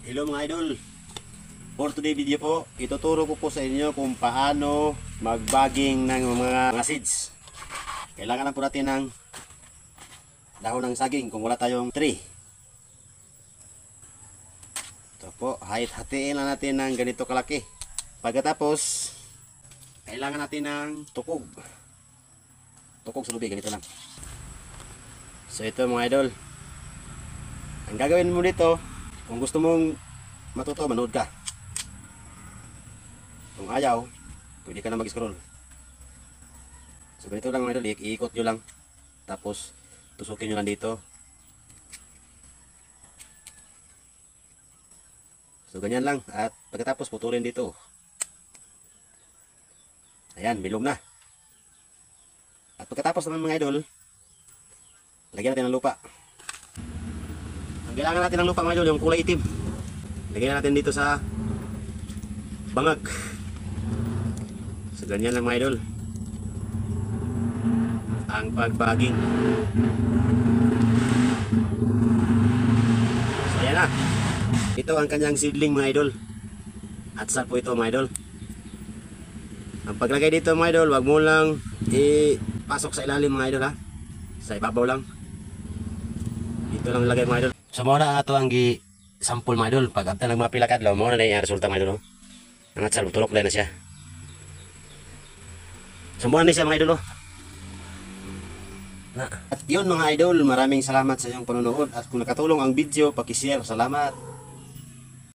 Hello mga idol. For today video po, ituturo ko po sa inyo kung paano magbaging ng mga seeds. Kailangan lang po natin ng dahon ng saging kung wala tayong tree. Ito po, hatiin lang natin ng ganito kalaki. Pagkatapos, kailangan natin ng tukog. Tukog sa lubig, ganito lang. So ito mga idol. Ang gagawin mo dito, kung gusto mong matuto, manood ka. Kung ayaw, pwede ka na mag-scroll. So ganito lang mga idol, iikot nyo lang. Tapos, tusukin nyo lang dito. So ganyan lang. At pagkatapos, putulin dito. Ayan, bilog na. At pagkatapos naman mga idol, lagyan natin ng lupa. Ang kailangan natin ng lupa mga idol, yung kulay itim. Lagyan natin dito sa bangag. So ganyan lang mga idol ang pagbaging. So ayan na. Ito ang kanyang seedling mga idol. At saan po ito mga idol? Ang paglagay dito mga idol, wag mo lang ipasok sa ilalim mga idol ha. Sa ibabaw lang. Dito lang lagay mga idol. So muna ito ang sample mga idol. Pag after nagmapila ka adlaw, muna na yung resulta mga idol. No? Ang atsal, tulok na siya. So muna na siya mga idol. At yun mga idol, maraming salamat sa iyong panonood. At kung nakatulong ang video, pakishare. Salamat.